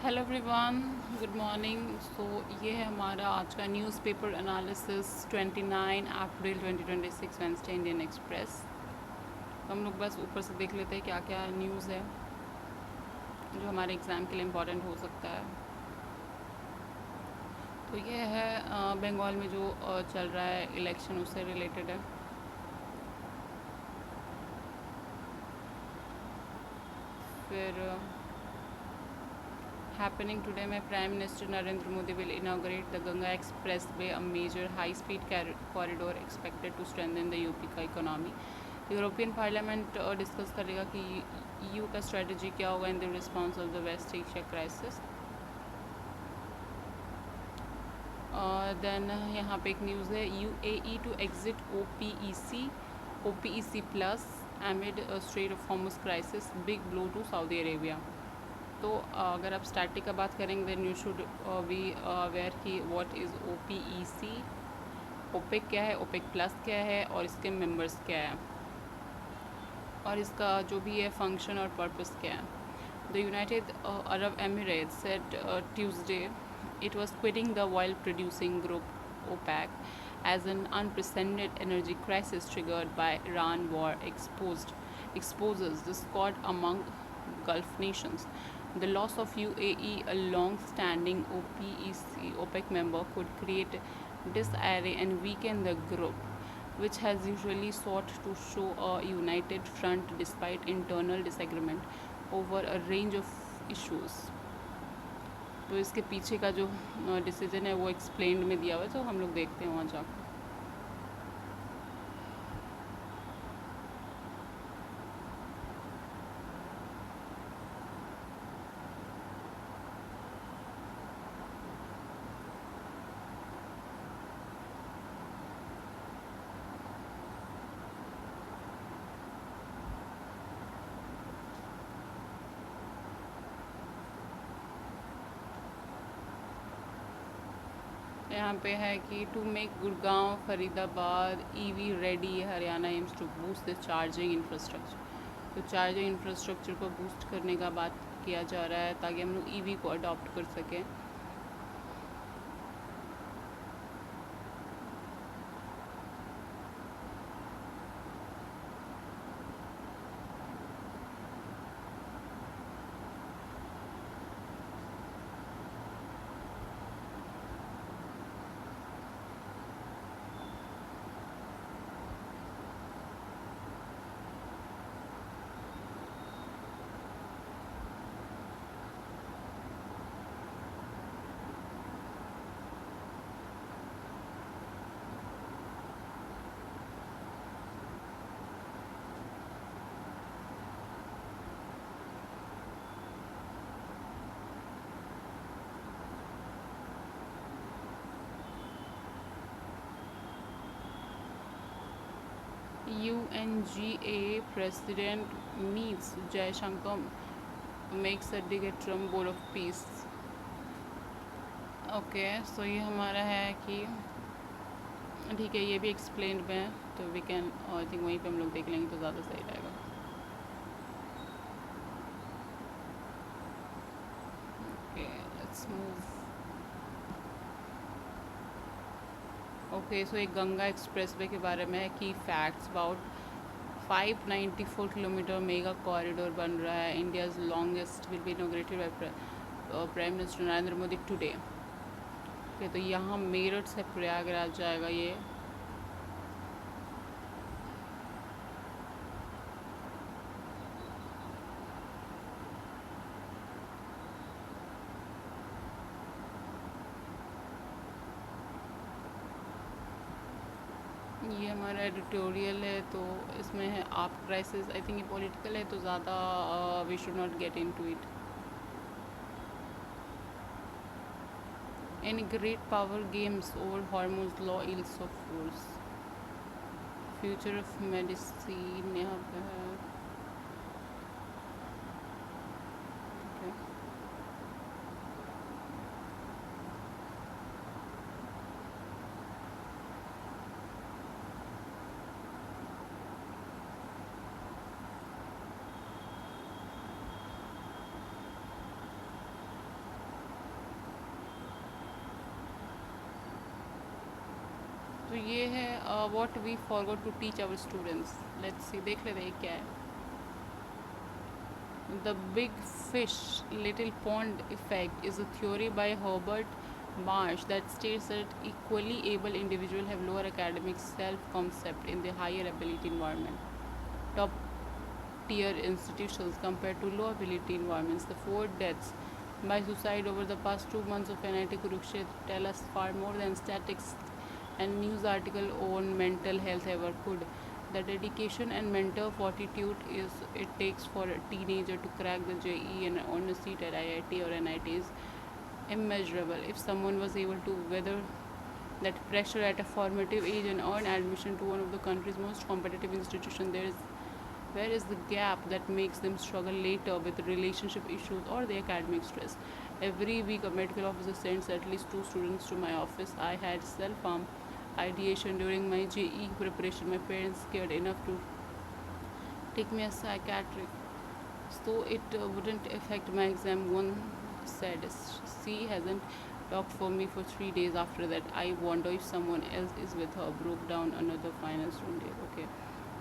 Hello everyone, good morning. So ये है हमारा आज का newspaper analysis 29 April 2026 Wednesday Indian Express. तो हम लोग बस ऊपर से देख लेते हैं क्या क्या न्यूज़ है जो हमारे एग्ज़ाम के लिए इम्पोर्टेंट हो सकता है। तो ये है बंगाल में जो चल रहा है इलेक्शन, उससे रिलेटेड है। फिर happening today, my Prime Minister Narendra Modi will inaugurate the Ganga Expressway, a major high-speed corridor expected to strengthen the UP का इकोनॉमी। यूरोपियन पार्लियामेंट डिस्कस करेगा कि ईयू का स्ट्रेटजी क्या होगा in the response of the West Asia crisis. Then यहाँ पे एक news है, UAE to exit OPEC plus amid Strait of Hormuz crisis, big blow to Saudi Arabia. तो अगर आप स्टैटिक का बात करेंगे then you should be aware कि व्हाट इज़ ओपीईसी, ओपेक क्या है, ओपेक प्लस क्या है और इसके मेंबर्स क्या है और इसका जो भी है फंक्शन और पर्पस क्या है। The United Arab Emirates said Tuesday it was quitting the oil producing group OPEC as an unprecedented energy crisis triggered by Iran war exposes discord among Gulf nations. The loss of UAE, a long-standing OPEC member, could create disarray and weaken the group, which has usually sought to show a united front despite internal disagreement over a range of issues. तो इसके पीछे का जो decision है वो explained में दिया हुआ है, तो हम लोग देखते हैं वहाँ जाकर। यहाँ पे है कि to make Gurgaon Faridabad EV ready, Haryana aims to boost the charging infrastructure. तो चार्जिंग इंफ्रास्ट्रक्चर को बूस्ट करने का बात किया जा रहा है ताकि हम लोग ईवी को अडॉप्ट कर सकें। UNGA president meets Jaishankar, makes a dig at Trump Board of Peace। Okay, so ये हमारा है कि ठीक है, ये भी एक्सप्लेन में है, तो वी कैन आई थिंक वहीं पे हम लोग देख लेंगे तो ज़्यादा सही रहेगा। Okay, let's move. ओके, सो एक गंगा एक्सप्रेसवे के बारे में है कि facts about 594 kilometre mega corridor बन रहा है। India's longest will be inaugurated by prime minister Narendra Modi today. Okay, तो यहाँ मेरठ से प्रयागराज जाएगा ये। ये हमारा एडिटोरियल है, तो इसमें है आप क्राइसिस। आई थिंक ये पॉलिटिकल है तो ज़्यादा we should not get into it. Any great power games over hormones law ills of force, future of medicine यहाँ पे है। ये है what we forgot to teach our students. Let's see, देख लेते हैं क्या है। The big fish, little pond effect is a theory by Herbert Marsh that states that equally able individuals have lower academic self-concept in the higher ability environment. Top tier institutions compared to low ability environments. The four deaths by suicide over the past 2 months of NIT Kurukshetra tell us far more than statistics and news article on mental health ever could. The dedication and mental fortitude is it takes for a teenager to crack the JEE and earn a seat at IIT or NIT is immeasurable. If someone was able to weather that pressure at a formative age and earn admission to one of the country's most competitive institutions, where is the gap that makes them struggle later with relationship issues or the academic stress? Every week, a medical officer sends at least 2 students to my office. I had self-harm ideation during my JE preparation. My parents cared enough to take me a psychiatric, so it wouldn't affect my exam. One said, she hasn't talked for me for 3 days after that. I wonder if someone else is with her. Broke down another finance student. Okay.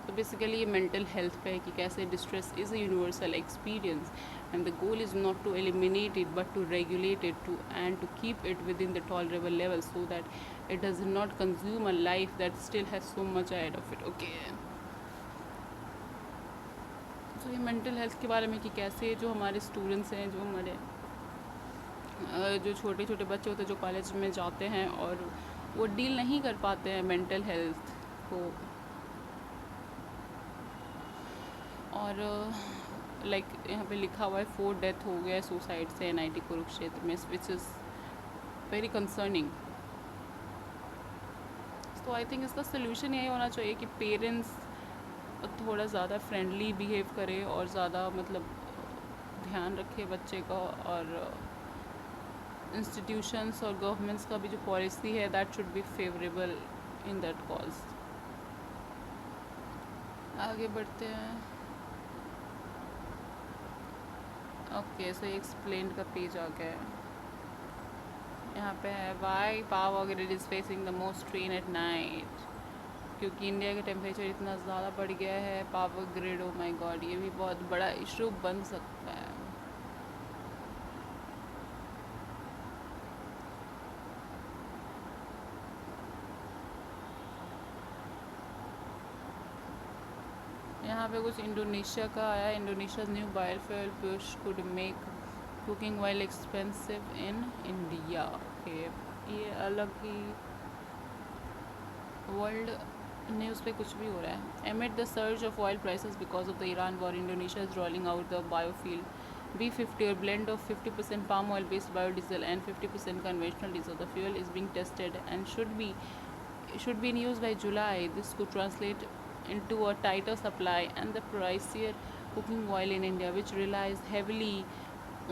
तो basically ये mental health पे है कि कैसे distress is a universal experience and the goal is not to eliminate it but to regulate it to and to keep it within the tolerable level so that it does not consume a life that still has so much ahead of it. Okay, तो ये mental health के बारे में कि कैसे जो हमारे students हैं, जो हमारे जो छोटे छोटे बच्चे होते हैं जो कॉलेज में जाते हैं और वो डील नहीं कर पाते हैं मेंटल हेल्थ को, और लाइक यहाँ पे लिखा हुआ है 4 डेथ हो गया सुसाइड से NIT कुरुक्षेत्र में, विच इज़ वेरी कंसर्निंग। तो आई थिंक इसका सोल्यूशन यही होना चाहिए कि पेरेंट्स थोड़ा ज़्यादा फ्रेंडली बिहेव करे और ज़्यादा मतलब ध्यान रखे बच्चे का, और इंस्टीट्यूशंस और गवर्नमेंट्स का भी जो पॉलिसी है that should be favourable in that cause. आगे बढ़ते हैं। ओके, सो एक्सप्लेन का पेज आ गया है। यहाँ पे है why power grid is facing the most strain at night, क्योंकि इंडिया का टेम्परेचर इतना ज़्यादा बढ़ गया है। Power grid, oh my God, ये भी बहुत बड़ा इशू बन सकता है। यहाँ पे कुछ इंडोनेशिया का आया। Indonesia's new biofuel push could make cooking oil expensive in India. Okay, ये अलग ही वर्ल्ड न्यूज़ पे कुछ भी हो रहा है। Amid the surge of oil prices because of the Iran war, Indonesia is rolling out the biofuel B50, a blend of 50% palm oil based biodiesel and 50% conventional diesel. The fuel is being tested and should be in use by July. This could translate into a tighter supply and the pricier cooking oil in India, which relies heavily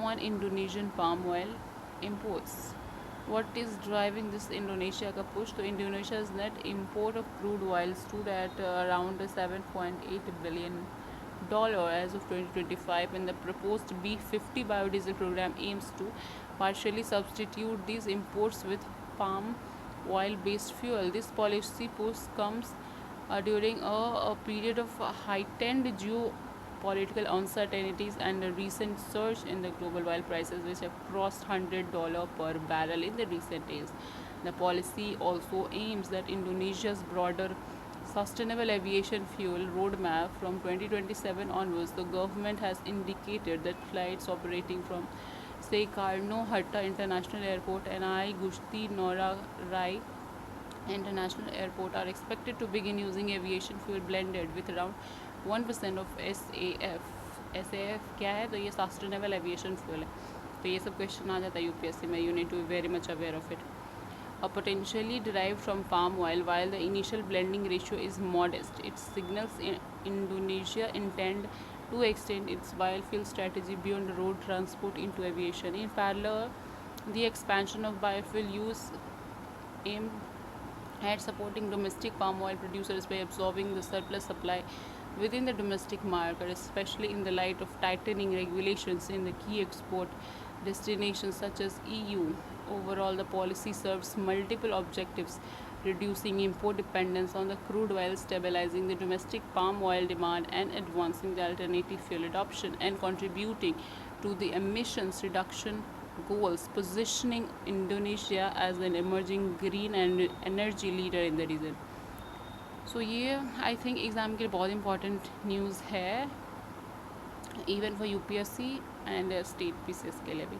on Indonesian palm oil imports. What is driving this Indonesia ka push? So Indonesia's net import of crude oil stood at around $7.8 billion as of 2025, and the proposed B50 biodiesel program aims to partially substitute these imports with palm oil based fuel. This policy push comes during a period of heightened geopolitical uncertainties and a recent surge in the global oil prices, which have crossed $100 per barrel in the recent days. The policy also aims that Indonesia's broader sustainable aviation fuel roadmap from 2027 onwards. The government has indicated that flights operating from Soekarno-Hatta International Airport and I Gusti Ngurah Rai International Airport are expected to begin using aviation fuel blended with around 1% of SAF. SAF क्या है? तो ये sustainable aviation fuel है। तो ये सब question आ जाता है UPSC में, you need to be very much aware of it. Potentially derived from palm oil, while the initial blending ratio is modest, it signals Indonesia intend to extend its biofuel strategy beyond road transport into aviation. In parallel, the expansion of biofuel use aimed at supporting domestic palm oil producers by absorbing the surplus supply within the domestic market, especially in the light of tightening regulations in the key export destinations such as EU. Overall, the policy serves multiple objectives: reducing import dependence on the crude oil, stabilizing the domestic palm oil demand, and advancing the alternative fuel adoption, and contributing to the emissions reduction goals, positioning Indonesia as an emerging green and energy leader in the region. So ये I think exam के लिए बहुत important news है, even for UPSC and state PCS के लिए भी.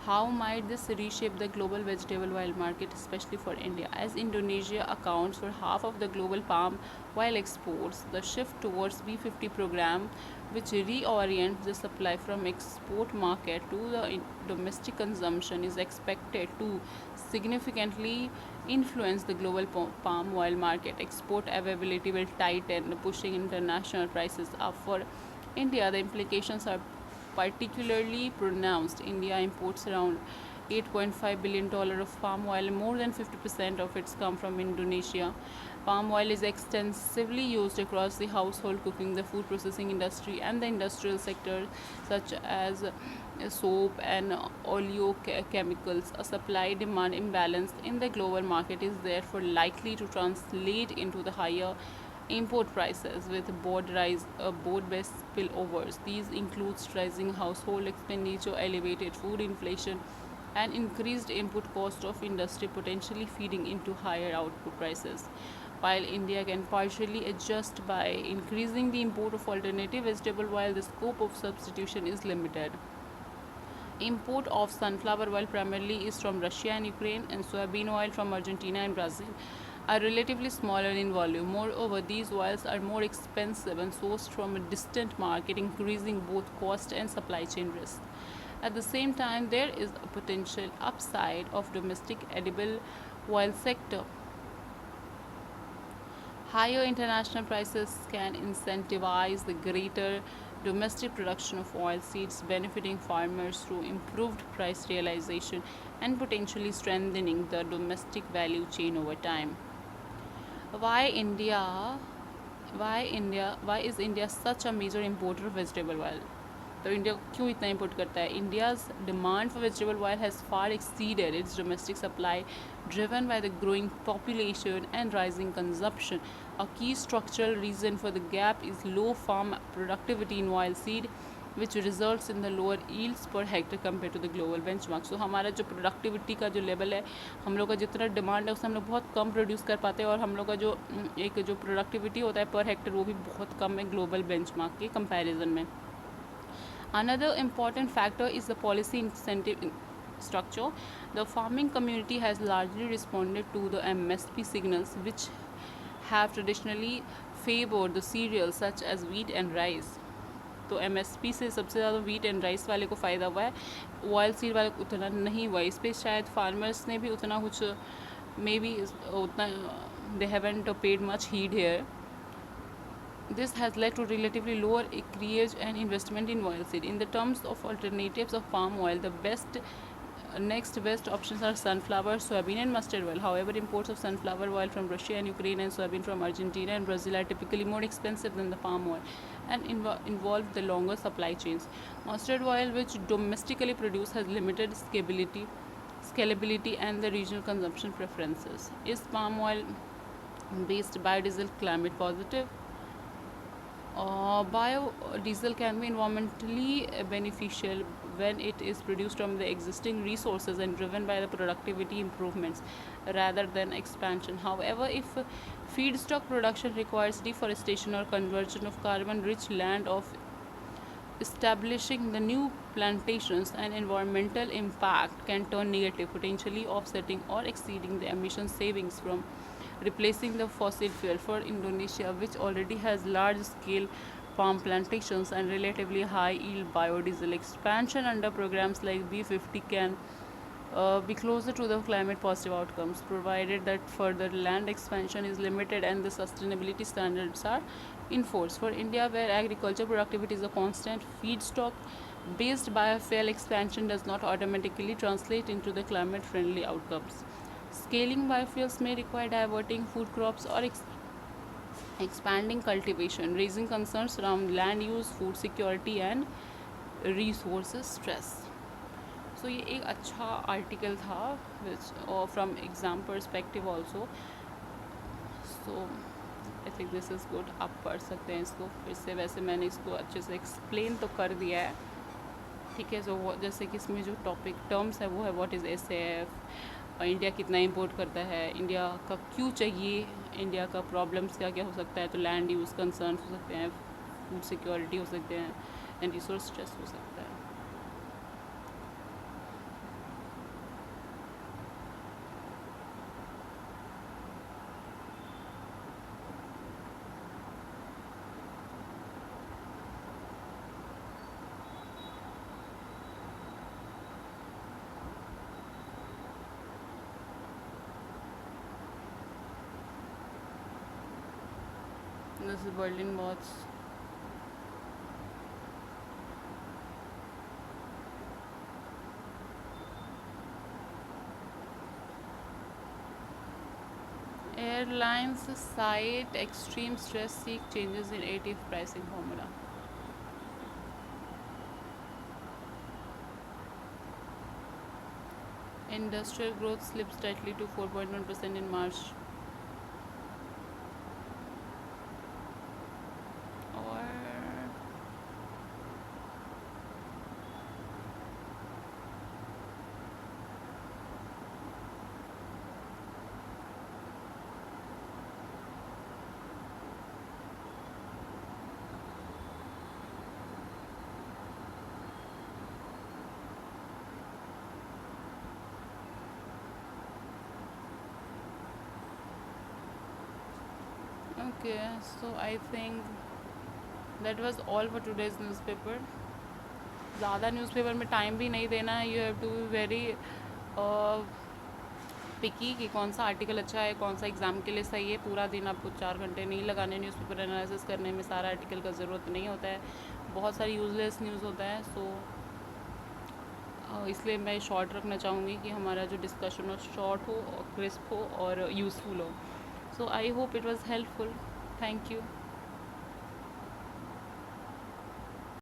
How might this reshape the global vegetable oil market, especially for India? As Indonesia accounts for half of the global palm oil exports, the shift towards B50 program, which reorients the supply from export market to the domestic consumption, is expected to significantly influence the global palm oil market. Export availability will tighten, pushing international prices up. For India, the implications are particularly pronounced. India imports around $8.5 billion of palm oil. More than 50% of it comes from Indonesia. Palm oil is extensively used across the household cooking, the food processing industry, and the industrial sector, such as soap and oleochemicals. A supply-demand imbalance in the global market is therefore likely to translate into the higher import prices with broad-based spillovers. These include rising household expenditure, elevated food inflation, and increased input cost of industry, potentially feeding into higher output prices. While India can partially adjust by increasing the import of alternative vegetable oil, the scope of substitution is limited. Import of sunflower oil primarily is from Russia and Ukraine, and soybean oil from Argentina and Brazil are relatively smaller in volume. Moreover, these oils are more expensive and sourced from a distant market, increasing both cost and supply chain risk. At the same time, there is a potential upside of domestic edible oil sector. Higher international prices can incentivize the greater domestic production of oilseeds, benefiting farmers through improved price realization and potentially strengthening the domestic value chain over time. Why India? Why India? Why is India such a major importer of vegetable oil? तो India क्यों इतना import करता है? India's demand for vegetable oil has far exceeded it's domestic supply, driven by the growing population and rising consumption. A key structural reason for the gap is low farm productivity in oilseed, which results in the lower yields per hectare compared to the global benchmark. So हमारा जो productivity का जो level है, हम लोग का जितना demand है उससे हम लोग बहुत कम प्रोड्यूस कर पाते हैं, और हम लोग का जो एक जो प्रोडक्टिविटी होता है पर हेक्टर वो भी बहुत कम है ग्लोबल बेंचमार्क के कंपैरिजन में. Another important factor is the policy incentive structure. The farming community has largely responded to the MSP signals, which have traditionally favored the cereals such as wheat and rice. तो MSP से सबसे ज़्यादा wheat and rice वाले को फ़ायदा हुआ है, oil seed वाले को उतना नहीं हुआ. इस पर शायद फार्मर्स ने भी उतना कुछ मे बी उतना they haven't paid much heed here. This has led to relatively lower acreage and investment in oilseed. In the terms of alternatives of palm oil, the next best options are sunflower, soybean, and mustard oil. However, imports of sunflower oil from Russia and Ukraine and soybean from Argentina and Brazil are typically more expensive than the palm oil and involve the longer supply chains. Mustard oil, which domestically produced, has limited scalability and the regional consumption preferences. Is palm oil based biodiesel climate positive? Biodiesel can be environmentally beneficial when it is produced from the existing resources and driven by the productivity improvements rather than expansion. However, if feedstock production requires deforestation or conversion of carbon-rich land of establishing the new plantations, and environmental impact can turn negative, potentially offsetting or exceeding the emission savings from replacing the fossil fuel. For Indonesia, which already has large-scale palm plantations and relatively high-yield biodiesel, expansion under programs like B50 can be closer to the climate-positive outcomes, provided that further land expansion is limited and the sustainability standards are enforced. For India, where agriculture productivity is a constant, feedstock-based biofuel expansion does not automatically translate into the climate-friendly outcomes. Scaling biofuels may require diverting food crops or expanding cultivation, raising concerns around land use, food security, and resources stress. So ये एक अच्छा article था, which from exam perspective also. So I think this is good, आप पढ़ सकते हैं इसको फिर से। वैसे मैंने इसको अच्छे से एक्सप्लेन तो कर दिया है, ठीक है। सो जैसे कि इसमें जो टॉपिक टर्म्स है वो है व्हाट इज़ एसएएफ, इंडिया कितना इंपोर्ट करता है, इंडिया का क्यों चाहिए, इंडिया का प्रॉब्लम्स क्या क्या हो सकता है, तो लैंड यूज़ कंसर्न्स हो सकते हैं, फूड सिक्योरिटी हो सकते हैं, एंड रिसोर्स स्ट्रेस हो सकता है। This is Berlin watch. Airlines cite extreme stress seek changes in ATF pricing formula. Industrial growth slipped slightly to 4.1% in March. और okay, so I think that was all for today's newspaper. ज़्यादा newspaper में time भी नहीं देना है, you have to be very picky कि कौन सा आर्टिकल अच्छा है, कौन सा एग्ज़ाम के लिए सही है। पूरा दिन आपको 4 घंटे नहीं लगाने न्यूज़पेपर एनालिसिस करने में, सारा आर्टिकल का ज़रूरत नहीं होता है, बहुत सारी यूज़लेस न्यूज़ होता है। सो इसलिए मैं शॉर्ट रखना चाहूँगी कि हमारा जो डिस्कशन हो शॉर्ट हो और क्रिस्प हो और यूज़फुल हो। So I hope it was helpful. Thank you.